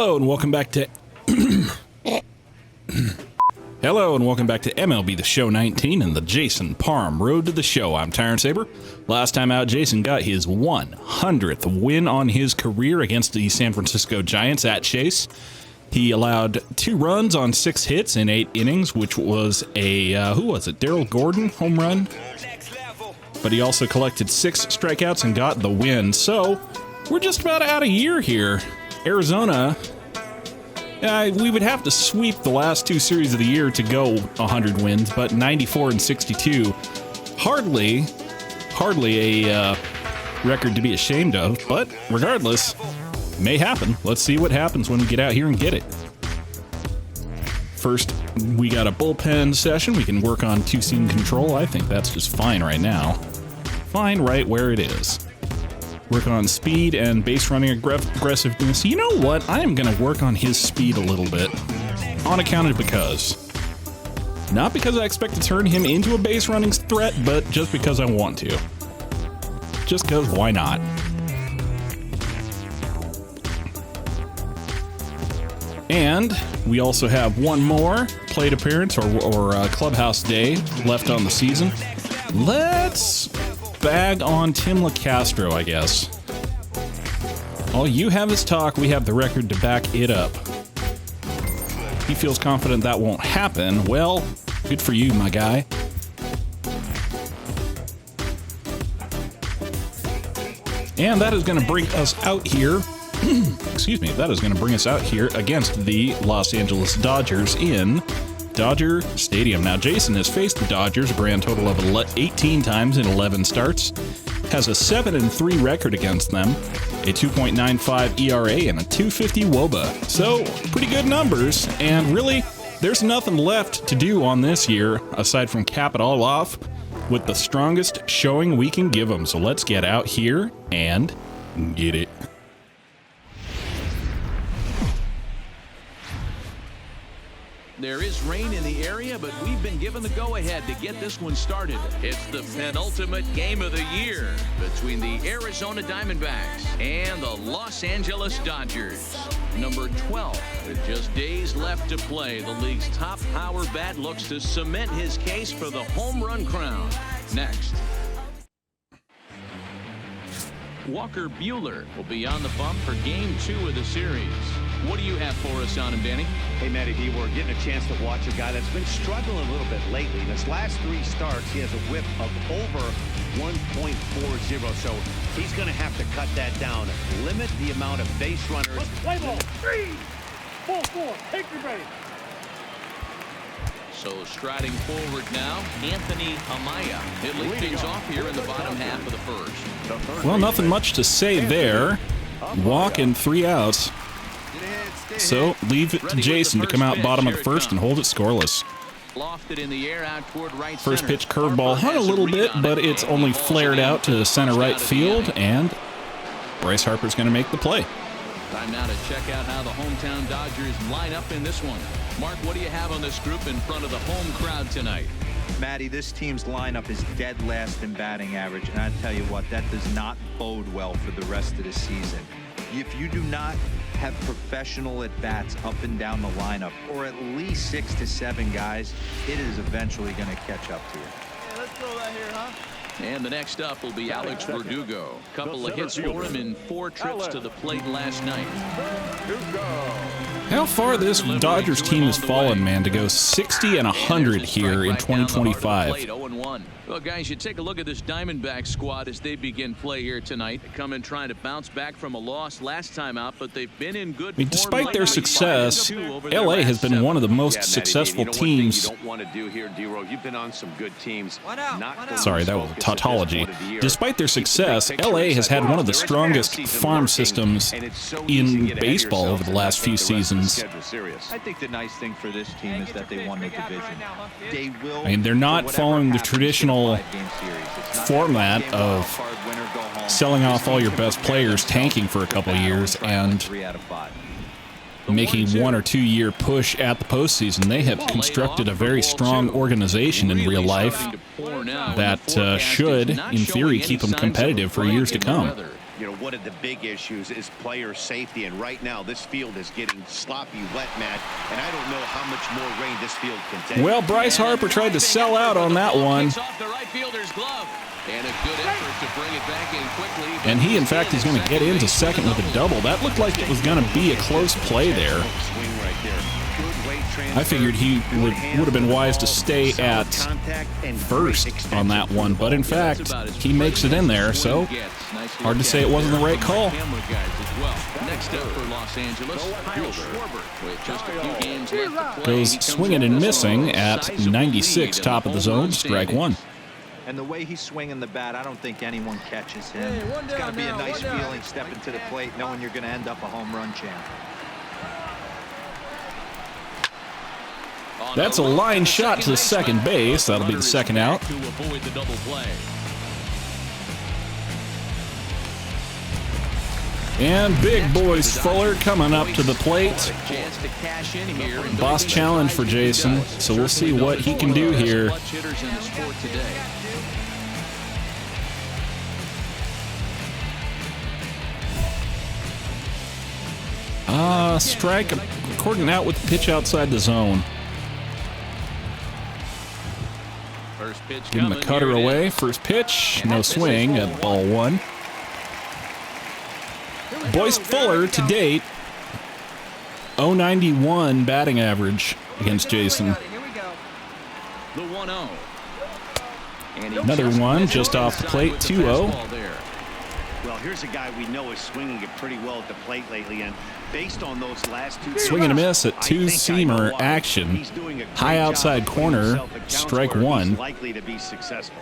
Hello and welcome back to MLB The Show 19 and the Jason Parham Road to the Show. I'm Tyrant Saber. Last time out, Jason got his 100th win on his career against the San Francisco Giants at Chase. He allowed 2 runs on 6 hits in 8 innings, which was a, Darryl Gordon home run? But he also collected 6 strikeouts and got the win. So, we're just about out of year here. Arizona, we would have to sweep the last 2 series of the year to go 100 wins, but 94 and 62, hardly a record to be ashamed of, but regardless, may happen. Let's see what happens when we get out here and get it. First, we got a bullpen session. We can work on 2-seam control. I think that's just fine right now. Fine right where it is. Work on speed and base running aggressiveness. You know what? I am going to work on his speed a little bit. On account of because. Not because I expect to turn him into a base running threat, but just because I want to. Just because, why not? And we also have one more plate appearance or clubhouse day left on the season. Let's bag on Tim LaCastro, I guess. All you have is talk, we have the record to back it up. He feels confident that won't happen. Well, good for you, my guy. And that is going to bring us out here. Excuse me, that is going to bring us out here against the Los Angeles Dodgers in Dodger Stadium. Now, Jason has faced the Dodgers a grand total of 18 times in 11 starts, has a 7-3 record against them, a 2.95 ERA, and a 250 WOBA. So, pretty good numbers, and really, there's nothing left to do on this year aside from cap it all off with the strongest showing we can give them. So let's get out here and get it. There is rain in the area, but we've been given the go-ahead to get this one started. It's the penultimate game of the year between the Arizona Diamondbacks and the Los Angeles Dodgers. Number 12, with just days left to play, the league's top power bat looks to cement his case for the home run crown. Next. Walker Buehler will be on the bump for Game 2 of the series. What do you have for us on him, Danny? Hey, Matty D, we're getting a chance to watch a guy that's been struggling a little bit lately. In his last 3 starts, he has a whip of over 1.40, so he's going to have to cut that down. Limit the amount of base runners. Let's play ball. 3, 4, take your base. So striding forward now, Anthony Amaya. It leads things off here in the bottom half of the first. Well, nothing much to say there. Walk and 3 outs. So leave it to Jason to come out bottom of the first and hold it scoreless. First pitch curveball hung a little bit, but it's only flared out to center right field, and Bryce Harper's going to make the play. Time now to check out how the hometown Dodgers line up in this one. Mark, what do you have on this group in front of the home crowd tonight? Matty, this team's lineup is dead last in batting average, and I tell you what, that does not bode well for the rest of the season. If you do not have professional at-bats up and down the lineup, or at least 6 to 7 guys, it is eventually going to catch up to you. Yeah, let's throw that here, huh? And the next up will be Alex Verdugo. Couple of hits for him in 4 trips to the plate last night. How far this Dodgers team has fallen, man, to go 60 and 100 here in 2025. Well, guys, you take a look at this Diamondbacks squad as they begin play here tonight. They come in trying to bounce back from a loss last time out, but they've been in good form. Despite their success, LA has been one of the most successful teams. You've been on some good teams. Sorry, that was a tautology. Despite their success, LA has had one of the strongest farm systems in baseball over the last few seasons. I think the nice thing for this team is that they won the division. They will. I mean, they're not following the traditional format of selling off all your best players, tanking for a couple of years, and making 1 or 2 year push at the postseason. They have constructed a very strong organization in real life that should, in theory, keep them competitive for years to come. You know, what did the big issues is player safety, and right now this field is getting sloppy wet, Matt, and I don't know how much more rain this field can take. Well, Bryce Harper tried to sell out on that one. And a good effort to bring it back in quickly. And he, in fact, is going to get into second with a double. That looked like it was going to be a close play there. I figured he would have been wise to stay at first on that one, but in fact, he makes it in there, so hard to say it wasn't the right call. Next up for Los Angeles, Kyle Schwarber, with just a few games left to play. Goes swinging and missing at 96, top of the zone, strike one. And the way he's swinging the bat, I don't think anyone catches him. It's got to be a nice feeling stepping to the plate knowing you're going to end up a home run champ. That's a line shot to second base. That'll be the second out. To avoid the double play. And big boys Fuller coming up to the plate. Chance to cash in here. Boss challenge for Jason, so we'll see what he can do here. Strike according out with the pitch outside the zone. First pitch Give him a cutter away. First pitch, no swing at ball one. Boyce Fuller to date, 091 batting average against Jason. The 1-0. Another one just off the plate, 2-0. Well, here's a guy we know is swinging it pretty well at the plate lately, and based on those last two swing and a miss at two-seamer action. High outside corner, strike one. Likely to be successful.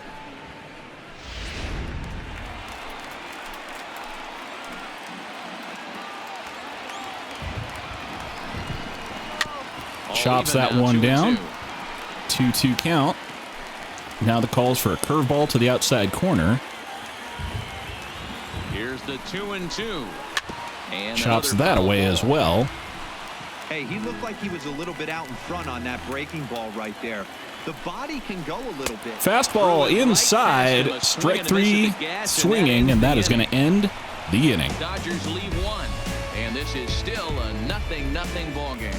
Chops that one down. 2-2 count. Now the calls for a curveball to the outside corner. Here's the 2-2. And chops that away as well. Hey, he looked like he was a little bit out in front on that breaking ball right there. The body can go a little bit. Fastball inside, strike three, swinging, and that is going to end the inning. Dodgers leave one, and this is still a 0-0 ball game.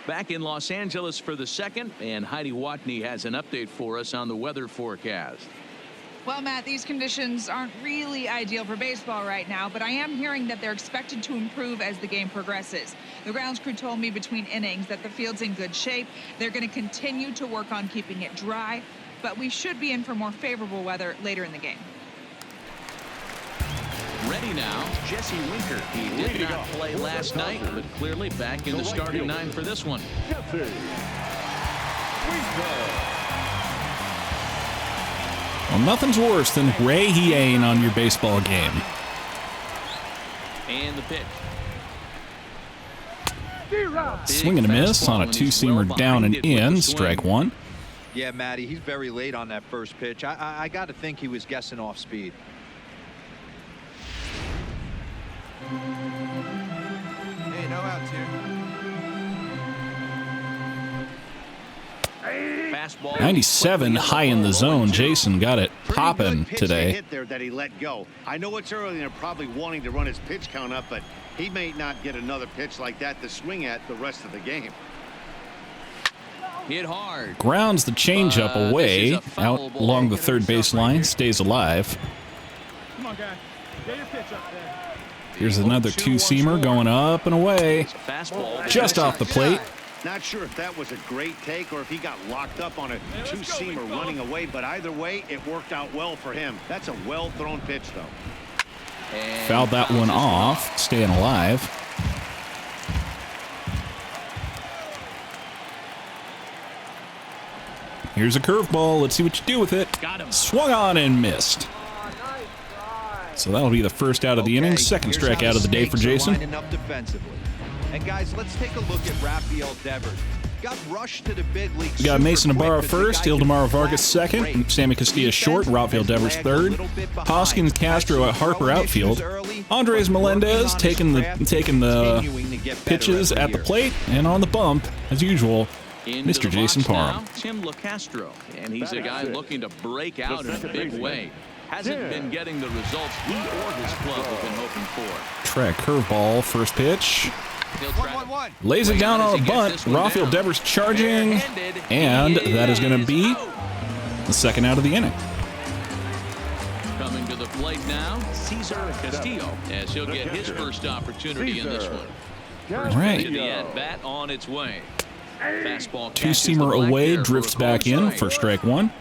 Back in Los Angeles for the second, and Heidi Watney has an update for us on the weather forecast. Well, Matt, these conditions aren't really ideal for baseball right now, but I am hearing that they're expected to improve as the game progresses. The grounds crew told me between innings that the field's in good shape. They're going to continue to work on keeping it dry, but we should be in for more favorable weather later in the game. Ready now, Jesse Winker. He did not play last night, but clearly back in the starting nine for this one. Well, nothing's worse than Ray Heane on your baseball game. And the pitch. Swing and a miss on a two-seamer down and in, strike one. Yeah, Matty, he's very late on that first pitch. I got to think he was guessing off speed. Hey, no outs here. Fastball. 97 high in the zone. Jason got it popping today. Hit there that he let go. I know it's early and they're probably wanting to run his pitch count up, but he may not get another pitch like that to swing at the rest of the game. Hit hard. Grounds the changeup away out along the third baseline. Stays alive. Come on, guy. Get your pitch up there. Here's another two-seamer going up and away. Fastball. Just off the plate. Not sure if that was a great take or if he got locked up on a two-seamer running away, but either way, it worked out well for him. That's a well-thrown pitch, though. And Fouled that one off, staying alive. Here's a curveball. Let's see what you do with it. Got him. Swung on and missed. So that'll be the first out of the inning. Second strikeout of the day for Jason. Lining up defensively. And guys, let's take a look at Rafael Devers. Got rushed to the big leagues. We got Mason super Ibarra quick, but the first, guy Ildemaro can Vargas flat second, break. Sammy Castillo short, Rafael Devers third, Hoskins Castro at Harper outfield, Andres Melendez taking the pitches at the plate, and on the bump, as usual, Mr. Jason Parham. Tim LaCastro, and he's a guy looking to break out in a big way. Hasn't been getting the results he or his club have been hoping for. Try a curveball, first pitch. Lays it down on a bunt. Rafael Devers charging, and that is going to be the second out of the inning. Coming to the plate now, Cesar Castillo, as he'll get his first opportunity in this one. First pitch of the at-bat on its way. Fastball Two-seamer away, drifts back in for strike one.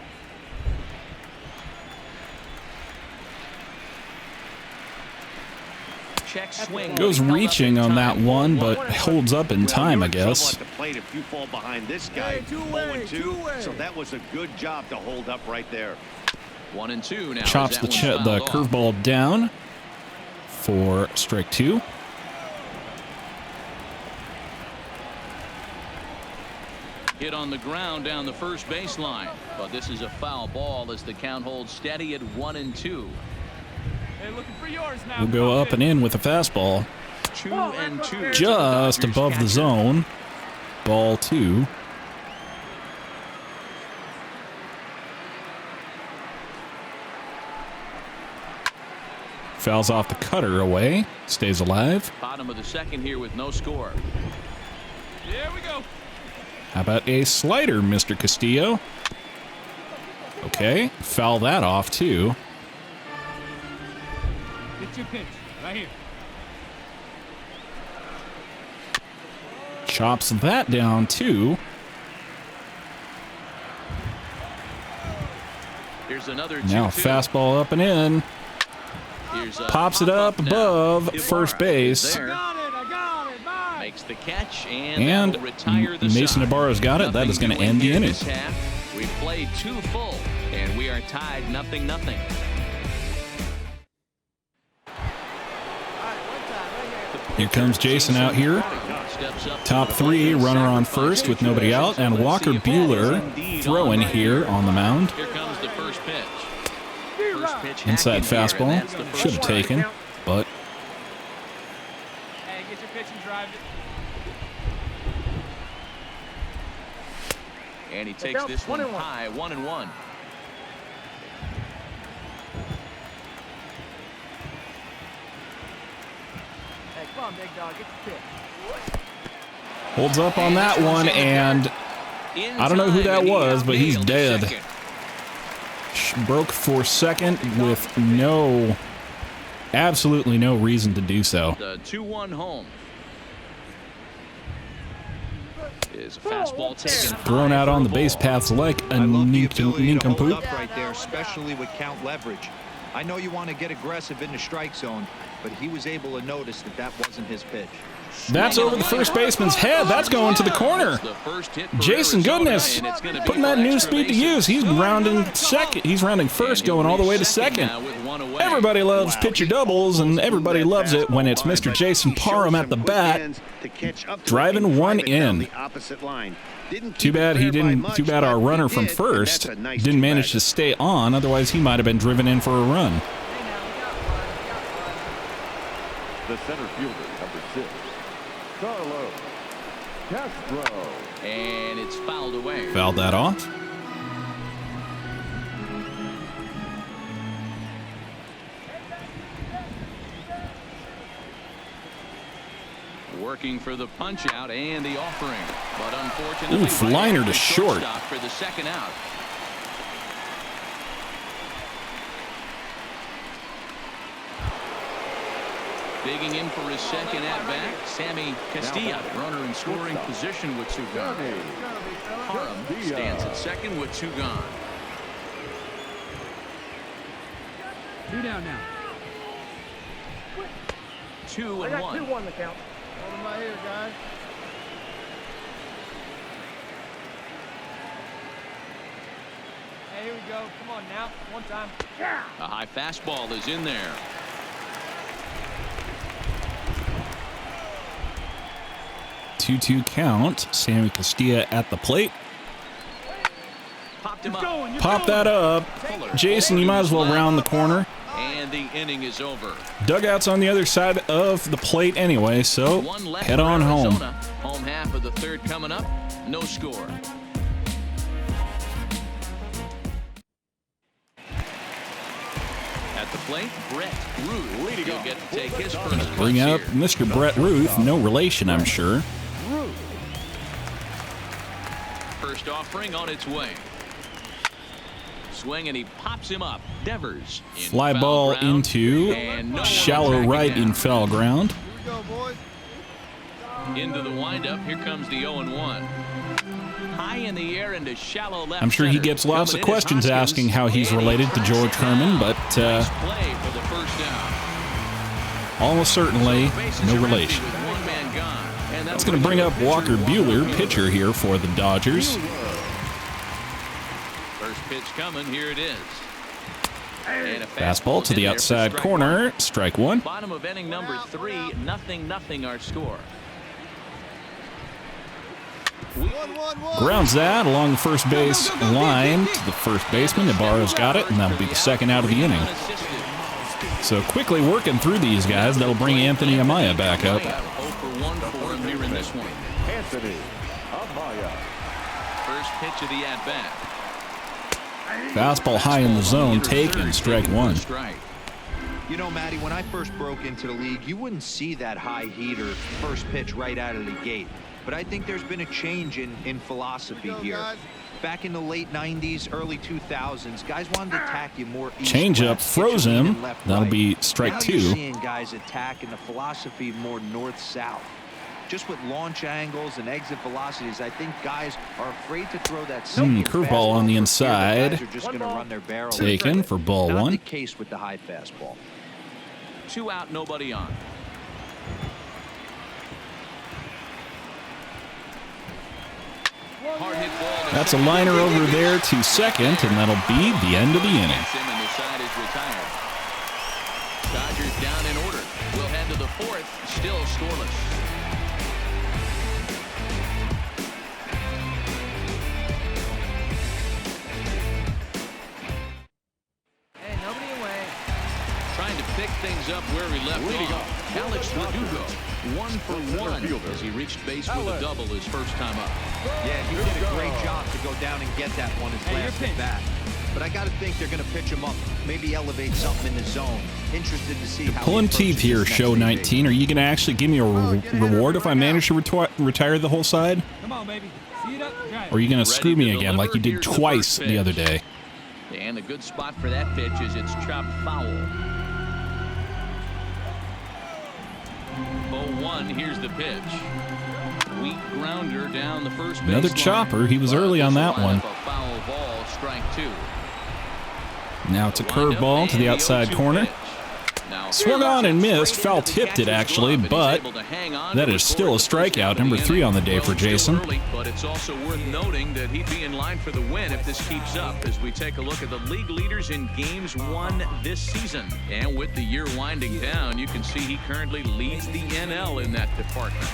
Goes reaching on that one, but holds up in time, I guess. If you fall behind this guy, 0-2, so that was a good job to hold up right there. 1-2 now. Chops the curveball down for strike two. Hit on the ground down the first baseline, but this is a foul ball as the count holds steady at 1-2. Hey, looking for yours now. We'll go up and in with a fastball. 2-2. Just above the zone. Ball two. Fouls off the cutter away. Stays alive. Bottom of the second here with no score. Here we go. How about a slider, Mr. Castillo? Okay. Foul that off, too. Get your pitch. Right here. Chops that down, too. Here's another Now 2-2. fastball up and in. Pops it up above first base. I got it. Bye. Makes the catch and will retire the Mason side. Navarro's got it. That is going to end the inning. We played 2 full, and we are tied 0-0. Here comes Jason out here. Top three, runner on first with nobody out, and Walker Buehler throwing here on the mound. Here comes the first pitch. First pitch Inside fastball. Should have taken, but Hey, get your pitch and drive it. And he takes this one high, 1-1. Hey, come on, big dog. Get your pitch. holds up on that one, and I don't know who that was, but he's dead. Broke for second with absolutely no reason to do so. The 2-1 home. Is a fastball taken. Thrown out on the base paths like a nincompoop. Right there, especially with count leverage. I know you want to get aggressive in the strike zone, but he was able to notice that wasn't his pitch. That's over the first baseman's head. That's going to the corner. Jason Goodness putting that new speed to use. He's rounding second. He's rounding first, going all the way to second. Everybody loves pitcher doubles, and everybody loves it when it's Mr. Jason Parham at the bat, driving one in. Too bad our runner from first didn't manage to stay on. Otherwise, he might have been driven in for a run. The center fielder, number 6, Carlos Castro. And it's fouled away. Fouled that off. Working for the punch out and the offering, but unfortunately, Oof, liner to short. For the second out. Digging in for his second at-bat, Sammy Castillo. Runner in scoring position with 2 gone. Parham stands at second with 2 gone. 2 down now. 2-1. I got 2-1 the count. Hold him right here, guys. Hey, here we go. Come on now. One time. Yeah. A high fastball is in there. Two count. Sammy Castillo at the plate. Popped him up. Pop that up. Jason, you might as well round the corner. And And the inning is over. Dugout's on the other side of the plate anyway, so One left head for on home. Arizona. Home half of the third coming up. No score. At the plate, Brett Ruth. He'll get to take his first Bring pitch up here. Mr. Brett Ruth, no relation, I'm sure. First offering on its way. Swing and he pops him up. Devers. In Fly foul ball ground, into and no one shallow attacking right now. in foul ground. Into the windup. Here comes the 0-1. High in the air into shallow left. I'm sure he center. gets lots of Coming in is questions Hoskins, asking how he's and he related to tracks George it Herman, down. but Nice play for the first down. almost certainly Bases no are empty relation. with one man gone. And That's going to bring up Walker Buehler, pitcher here for the Dodgers. First pitch coming. Here it is. And a Fastball to in the there for outside strike corner, strike one. Bottom of inning number 3, 0-0 our score. Grounds that along the first base line to the first baseman. Ibarra's got it, and that'll be the second out of the inning. So quickly working through these guys, that'll bring Anthony Amaya back up. 0 for 1 for him here in this one. Anthony Amaya. First pitch of the at-bat. Fastball high in the zone, taken, strike one. Strike. You know, Matty, when I first broke into the league, you wouldn't see that high heater first pitch right out of the gate. But I think there's been a change in philosophy here. Back in the late 90s, early 2000s, guys wanted to attack you more east, Change up, west, froze get you leaning him. left, That'll right. be strike Now two. You're seeing guys attack in the philosophy more north-south. Just with launch angles and exit velocities, I think guys are afraid to throw that single curveball on the fastball for fear inside. that guys are just going to run their barrel. Taken for ball Not one. the case with the high fastball. 2 out, nobody on. Hard hit ball to That's a second. liner over there to second, and that'll be the end of the inning. Hits him and the side is retired. Dodgers down in order. We'll head to the 4th, still scoreless. Hey, nobody away. Trying to pick things up where he left off. Alex Verdugo, 1 for 1 as he reached base with a double his first time up. Yeah, he did a great job to go down and get that one his last at bat. But I got to think they're going to pitch him up, maybe elevate something in the zone. Interested to see how Pulling he teeth approaches here, this next show AB. 19. Are you going to actually give me a reward if I manage to retire the whole side? Come on, baby. See it up. Drive. Or are you going to Ready screw me to again like you deliver. did Here's the twice first the other pitch. day? And a good spot for that pitch is it's chopped foul. 0-1, here's the pitch. Weak grounder down the first base Another line. chopper. He was But early on this that will one. line up a foul ball, strike 2. Now it's a Wind up curveball to and the outside 0-2 corner. pitch. Now, Swung on and missed. straight Foul into the tipped it, catcher's actually, glove, and but he's able to hang on that to is record still a the first strikeout, out of number the 3 inning. on the day for Well, still Jason. early, but it's also worth noting that he'd be in line for the win if this keeps up as we take a look at the league leaders in games won this season. And with the year winding down, you can see he currently leads the NL in that department.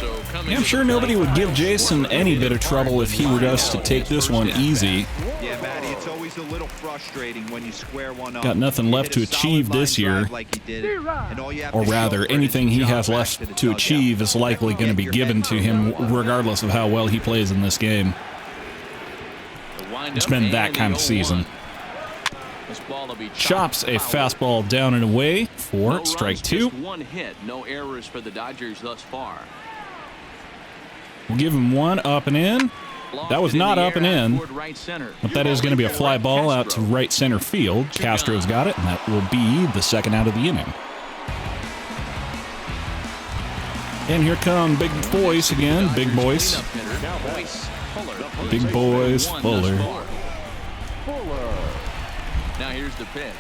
So coming Yeah, I'm to sure the nobody plate, would give Jason any bit of trouble if he were just to take this one easy. Yeah, Matty, it's always a little frustrating when you square one up. Got nothing You left hit to a solid achieve line this year. drive like he did, and all you have Or to show rather, for it is anything he jog has back left the to dugout. achieve is likely going to be Get your given head to him thrown. regardless of how well he plays in this game. the windup It's been that and the kind of 0-1. season. This ball will be Chops a chopped foul. fastball down and away for No strike runs, 2. just 1 hit, no errors for the Dodgers thus far. We'll give him one up and in. That was Lofted not the up and air out in. toward right center. But that is going to be a fly ball out to right center field. Castro's got it, and that will be the second out of the inning. And here come big boys again, big boys. Big boys, Fuller. Now here's the pitch.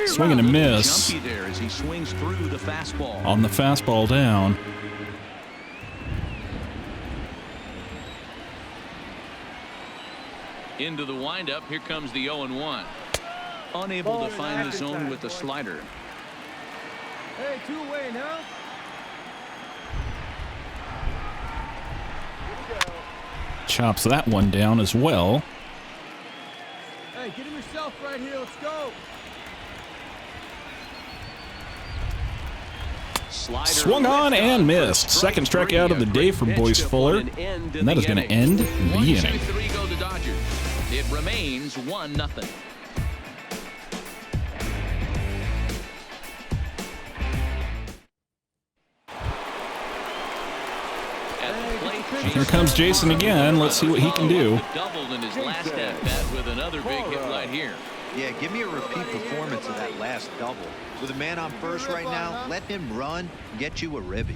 Swing and a miss Jumpy there as he swings through the fastball. on the fastball down. Into the windup. Here comes the 0-1. Unable to find the zone with the slider. Hey, 2 away now. Chops that one down as well. Hey, Hey, get him yourself right here. Let's go. Slider Swung on and missed. Second strikeout of the day for Boyce Fuller. And that is going to end the inning. 1-2-3 go the Dodgers. It remains 1-0. Here comes Jason again. Let's see what he can do. Doubled in his last at bat with another big hit right here. Yeah, give me a repeat performance of that last double. With a man on first right now, let him run, get you a ribby.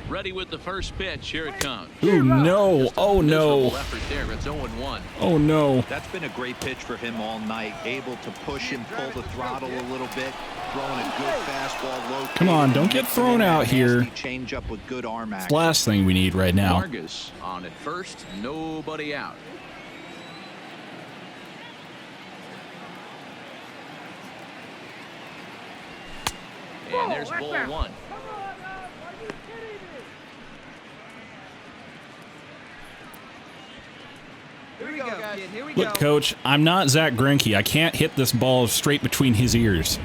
Ready with the first pitch. Here it comes. Ooh, no. Oh, no. Effort there. It's 0-1. Oh, no. That's been a great pitch for him all night. Able to push and pull the throttle a little bit. Throwing a good fastball low. Come on, don't get thrown out here. Change up with good arm action. It's the last thing we need right now. Vargas on at first. Nobody out. And there's ball one. Here we go, kid. Here we Look, go. Coach, I'm not Zach Greinke. I can't hit this ball straight between his ears.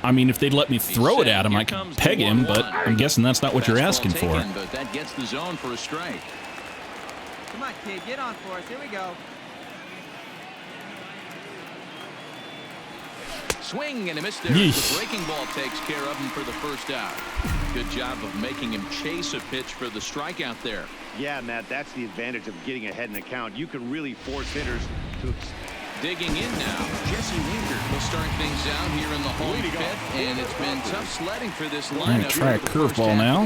I mean, if they'd let me throw it at him, I could peg him, but I'm guessing that's not what you're asking for. But that gets the zone for a strike. Come on, kid. Get on for us. Here we go. Swing and a miss there. Yeesh. The breaking ball takes care of him for the first out. Good job of making him chase a pitch for the strikeout there. Yeah, Matt, that's the advantage of getting ahead in the count. You can really force hitters to... Digging in now, Jesse Winker will start things out here in the home fifth, and it's been tough sledding for this lineup. Gonna try a curveball now.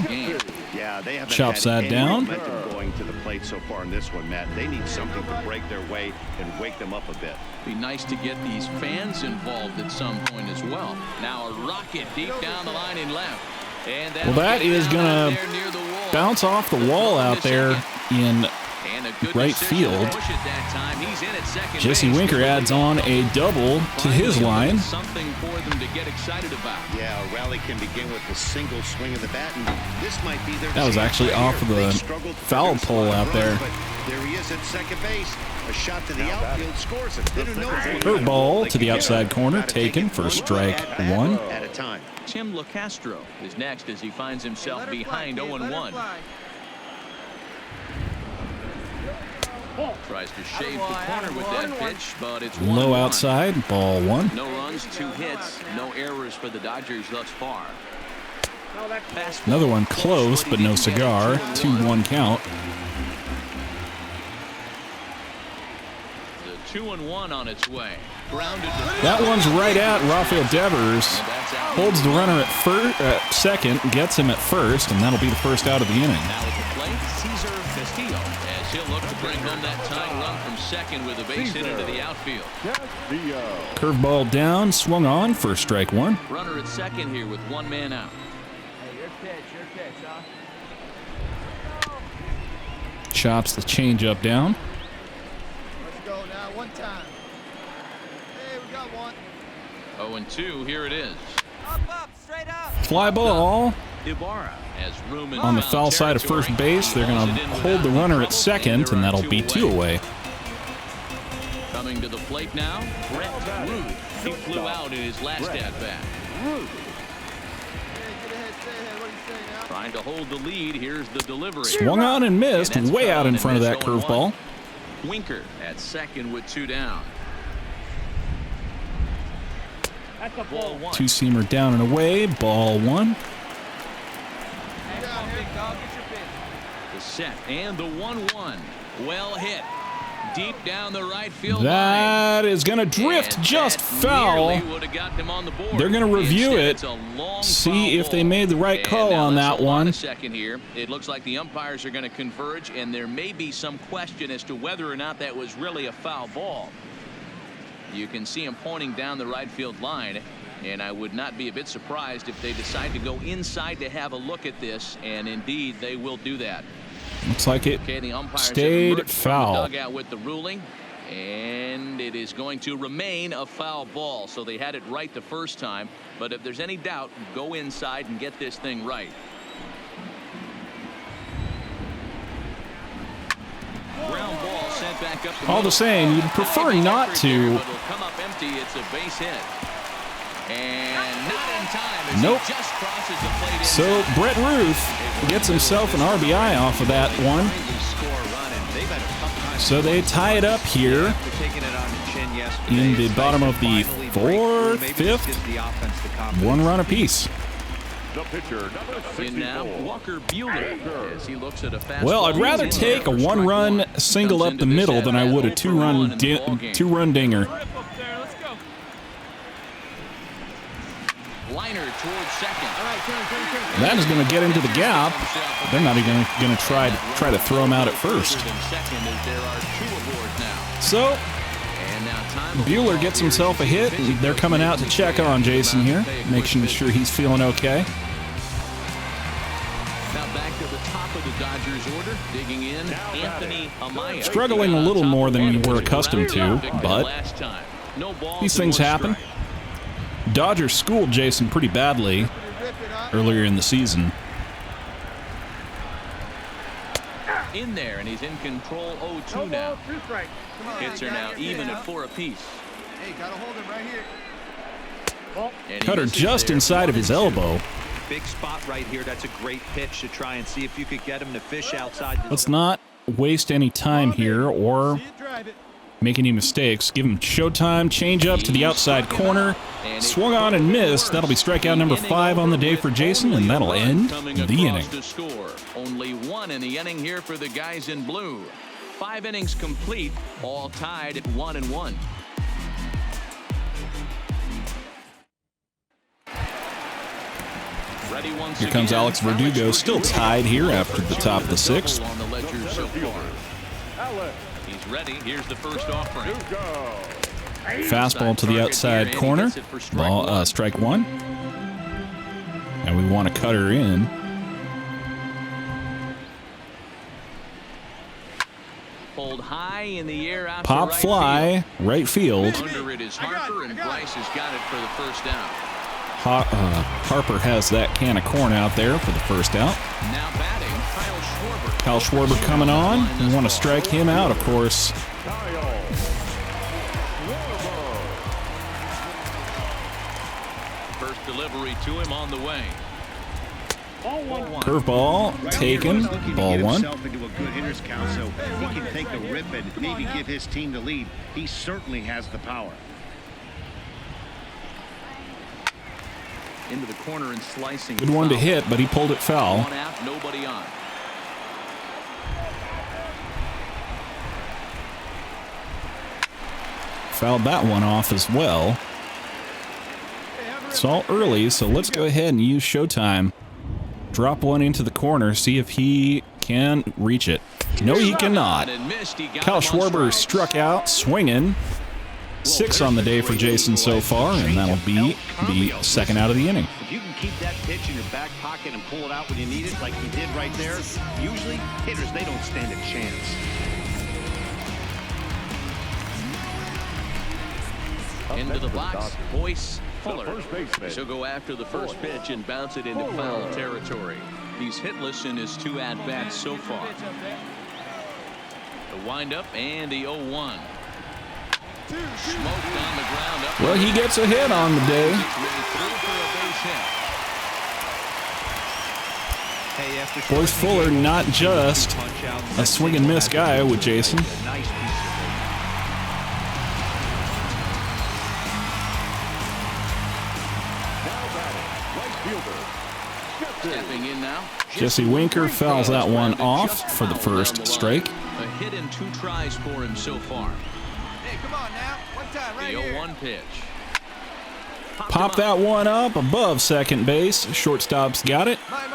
Yeah, they haven't Chops had that any down. momentum going to the plate so far in this one, Matt. They need something to break their way and wake them up a bit. Be nice to get these fans involved at some point as well. Now a rocket deep down the line in left. And Well, that is going to bounce off the wall out there in right field. Jesse Winker adds on a double to his line. Something for them to get excited about. Yeah, a rally can begin with a single swing of the bat, and this might be their That was actually off of the foul pole out there. There he is at second base. A shot to the outfield, scores it. Curveball to the outside corner, taken for strike one. At a time. Tim LaCastro is next as he finds himself behind 0-1. Tries to shave the corner with that pitch, but it's Low 1-1. outside, ball one. No runs, 2 hits, no errors for the Dodgers thus far. Fastball. Another one close, but no cigar. 2-1 count. The 2-1 on its way. Grounded to That one's right at Rafael Devers. Holds the runner at second, gets him at first, and that'll be the first out of the inning. now at the plate, Cesar Castillo, as he'll look to bring home that tying run from second with a base hit into the outfield. Curveball down, swung on for strike one. Runner at second here with 1 man out. Hey, your pitch, huh? Chops the changeup down. Let's go now. One time. Hey, we got one. 0-2, here it is. Up, straight up. Fly ball Ibarra has room in on the foul foul side of first territory. base. They're going to Balls it in hold the without runner at trouble, second, and that'll be 2 away. Coming to the plate now, Brett Ruth. He flew out in his last at-bat. Hey, get ahead, stay ahead. What do you say now? Trying to hold the lead. Here's the delivery. Swung on and missed, And that's way out in fouled front of and that missed 0-1. curveball. Winker at second with 2 down. That's a Ball ball. 1. Two-seamer down and away, ball one. Hey, come on, big dog. Get your pitch. The set and the 1-1. Well hit. Deep down the right field That line. is going to drift And just that foul. nearly would have got them on the board. They're going to review Instead, it, it's a long see foul if they ball. made the right And call now on let's that hold on one. a second here. It looks like the umpires are going to converge, and there may be some question as to whether or not that was really a foul ball. You can see him pointing down the right field line, and I would not be a bit surprised if they decide to go inside to have a look at this, and indeed they will do that. Looks like it Okay, the umpires have stayed emerged from the foul. dugout with the ruling, and it is going to remain a foul ball. So they had it right the first time, but if there's any doubt, go inside and get this thing right. Ground ball sent sent back up All the same, you'd prefer not to. But it'll come up empty. It's a base hit. And not in time as Nope. he just crosses the plate. So Brett Ruth gets himself an RBI off of that one. So they tie it up here in the bottom of the fourth, fifth, 1 run apiece. The pitcher, number In now, Walker Buehler, as he looks at a fastball. Well, I'd rather take a 1-run single up the middle than I would a 2-run dinger. Liner towards second. That is going to get into the gap. They're not even going to try to throw him out at first. So Buehler gets himself a hit. They're coming out to check on Jason here, making sure he's feeling okay. Now back to the top of the Dodgers order, digging in, Anthony Amaya. Struggling a little more than we're accustomed to, but these things happen. Dodgers schooled Jason pretty badly earlier in the season. In there, and he's in control 0-2 now. Hits are now even at 4 apiece. Hey, gotta hold him right here. And he Cutter misses just there, inside of his 1-2. elbow. Big spot right here. That's a great pitch to try and see if you could get him to fish outside. Let's not waste any time here or See it, drive it. make any mistakes. Give him showtime. Change up to the outside corner. Swung on and missed. That'll be strikeout number 5 on the day for Jason, and that'll end the inning. To score. Only 1 in the inning here for the guys in blue. 5 innings complete, all tied at 1-1. Ready once Here comes again. Alex Verdugo, still tied here after the top of the 6th. On the ledger so far. He's ready. Here's the first offering. Fastball to the outside corner. Ball, strike 1. And we want to cut her in. Pulled high in the air out Pop to right fly, right field. field. Under it is Harper, and Bryce has got it for the first down. Harper has that can of corn out there for the first out. Now batting, Kyle Kyle Schwarber. Schwarber coming on. We want to strike him out, of course. First delivery to him on the way. Curveball taken. Ball 1. Into a good hitter's count, so he can take a rip and maybe give his team the lead. He certainly has the power. Into the corner and slicing. Good one to hit, but he pulled it foul. 1 out, nobody on. Fouled that one off as well. It's all early, so let's go ahead and use showtime. Drop one into the corner, see if he can reach it. No, he cannot. Kyle Schwarber struck out, swinging. 6 on the day for Jason so far, and that'll be the second out of the inning. If you can keep that pitch in your back pocket and pull it out when you need it, like he did right there, usually hitters, they don't stand a chance. Into the box, Boyce Fuller. She'll go after the first pitch and bounce it into foul territory. He's hitless in his 2 at-bats so far. The windup and the 0-1. Smoked on the ground up. Well, he gets a hit on the day. Boyce Fuller, not just a swing and miss guy with Jason. Stepping in now. Jesse Winker fouls that one off for the first strike. A hit in 2 tries for him so far. Hey, come on now. One time, right The here. 0-1 pitch. Pop that one up above second base. Shortstop's got it. Mine.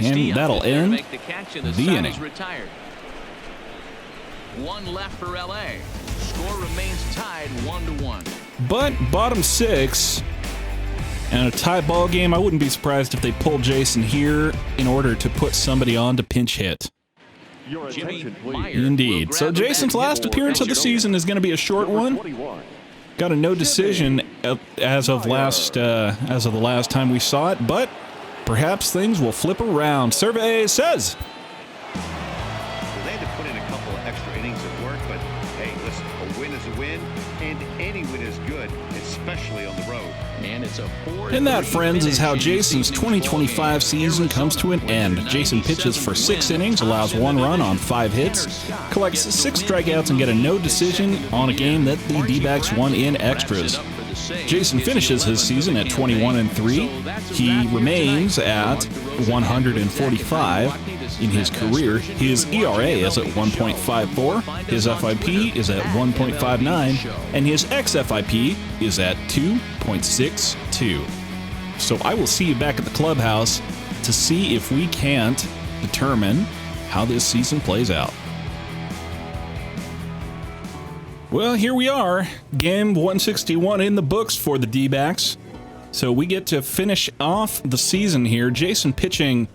And that'll end Make the catch and the the side inning. is retired. 1 left for LA. Score remains tied 1-1. But bottom 6 and a tie ball game, I wouldn't be surprised if they pulled Jason here in order to put somebody on to pinch hit. Your Jimmy attention, please. Meyer will Indeed. grab So the Jason's bat last for appearance of the season is going to be a short one. 21. Got a no decision as of the last time we saw it, but perhaps things will flip around. Survey says. They had to put in a couple of extra innings of do it is good, especially on the road. And it's a 4-3 And that, friends, is how finish in Jason's this evening's 2025 ball season game. comes to an end. Jason pitches for 6 innings, allows 1 run on 5 hits, collects 6 strikeouts, and get a no decision on a game that the D-backs won in extras. Jason finishes his season at 21-3. He remains at 145 in his career. His ERA is at 1.54, his FIP is at 1.59, and his xFIP is at 2.62. So I will see you back at the clubhouse to see if we can't determine how this season plays out. Well, here we are. Game 161 in the books for the D-backs. So we get to finish off the season here. Jason pitching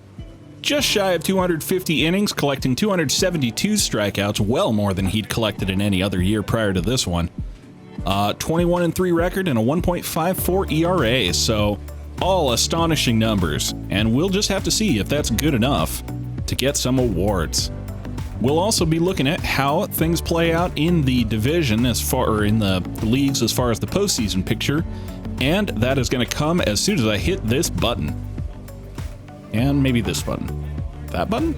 just shy of 250 innings, collecting 272 strikeouts, well more than he'd collected in any other year prior to this one. 21-3 record and a 1.54 ERA, so all astonishing numbers. And we'll just have to see if that's good enough to get some awards. We'll also be looking at how things play out in the division or in the leagues as far as the postseason picture, and that is going to come as soon as I hit this button. And maybe this button. That button?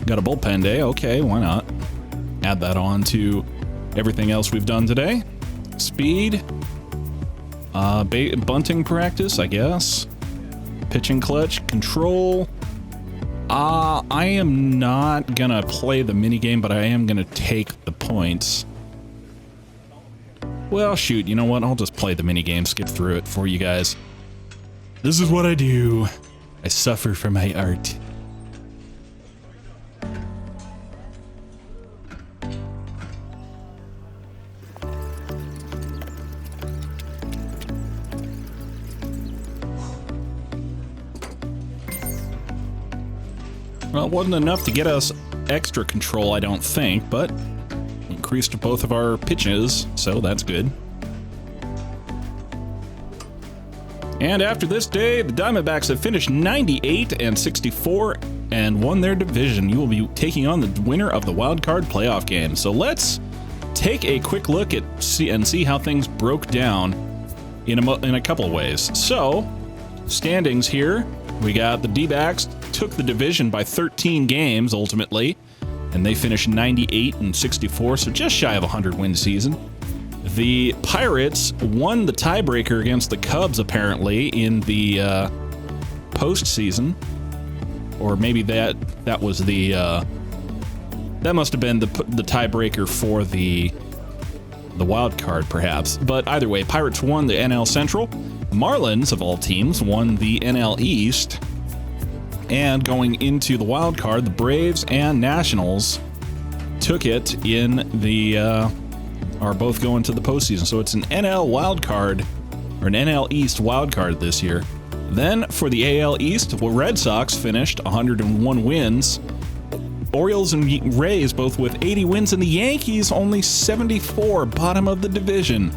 Got a bullpen day. Okay, why not? Add that on to everything else we've done today. Speed. Bunting practice, I guess. Pitching clutch. Control. I am not gonna play the minigame, but I am gonna take the points. Well, shoot, you know what? I'll just play the minigame, skip through it for you guys. This is what I do. I suffer for my art. Well, it wasn't enough to get us extra control, I don't think, but increased both of our pitches, so that's good. And after this day, the Diamondbacks have finished 98-64 and won their division. You will be taking on the winner of the wild card playoff game. So let's take a quick look at see how things broke down in a couple of ways. So, standings here, we got the D-backs took the division by 13 games ultimately, and they finished 98-64, so just shy of a 100-win season. The Pirates won the tiebreaker against the Cubs apparently in the postseason, or maybe that was the that must have been the tiebreaker for the wild card perhaps. But either way, Pirates won the NL Central. Marlins of all teams won the NL East. And going into the wild card, the Braves and Nationals took it in the are both going to the postseason. So it's an NL wild card, or an NL East wild card this year. Then for the AL East, the Red Sox finished 101 wins. Orioles and Rays both with 80 wins, and the Yankees only 74, bottom of the division.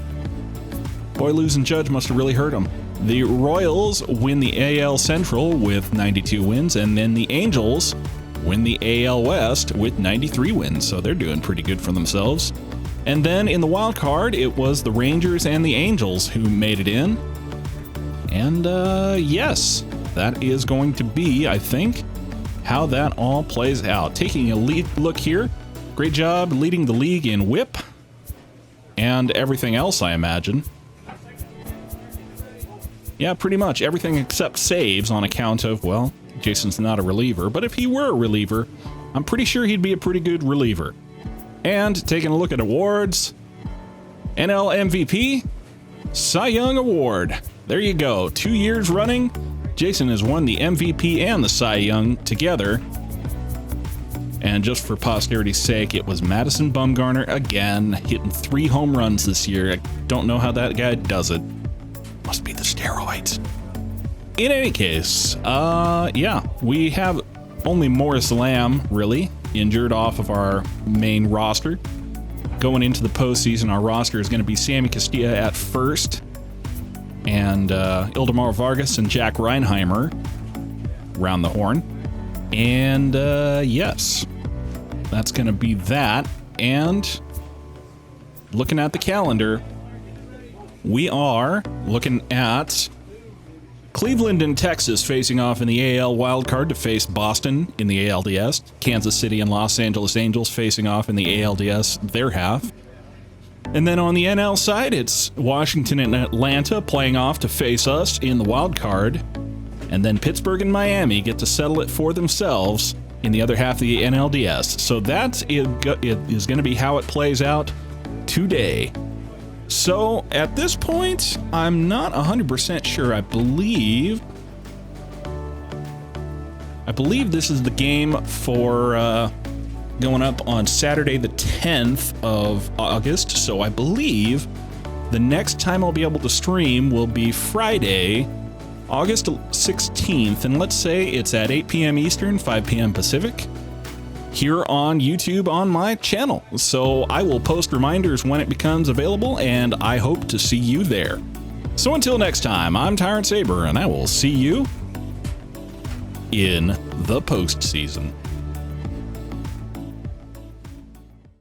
Boy, losing Judge must have really hurt them. The Royals win the AL Central with 92 wins, and then the Angels win the AL West with 93 wins, so they're doing pretty good for themselves. And then in the wild card, it was the Rangers and the Angels who made it in. And yes, that is going to be, I think, how that all plays out. Taking a look here, great job leading the league in whip and everything else, I imagine. Yeah, pretty much everything except saves on account of, well, Jason's not a reliever, but if he were a reliever, I'm pretty sure he'd be a pretty good reliever. And taking a look at awards, NL MVP, Cy Young Award. There you go. 2 years running, Jason has won the MVP and the Cy Young together. And just for posterity's sake, it was Madison Bumgarner again, hitting 3 home runs this year. I don't know how that guy does it. Must be the steroids. In any case, yeah, we have only Morris Lamb, really, injured off of our main roster. Going into the postseason, our roster is going to be Sammy Castilla at first, and Ildemar Vargas and Jack Reinheimer round the horn. And yes, that's going to be that. And looking at the calendar, we are looking at Cleveland and Texas facing off in the AL wildcard to face Boston in the ALDS. Kansas City and Los Angeles Angels facing off in the ALDS, their half. And then on the NL side, it's Washington and Atlanta playing off to face us in the wild card. And then Pittsburgh and Miami get to settle it for themselves in the other half of the NLDS. So that is going to be how it plays out today. So at this point, I'm not 100% sure. I believe this is the game for going up on Saturday the 10th of August. So I believe the next time I'll be able to stream will be Friday, August 16th. And let's say it's at 8 p.m. Eastern, 5 p.m. Pacific, here on YouTube on my channel. So I will post reminders when it becomes available, and I hope to see you there. So until next time, I'm Tyrant Saber, and I will see you in the postseason.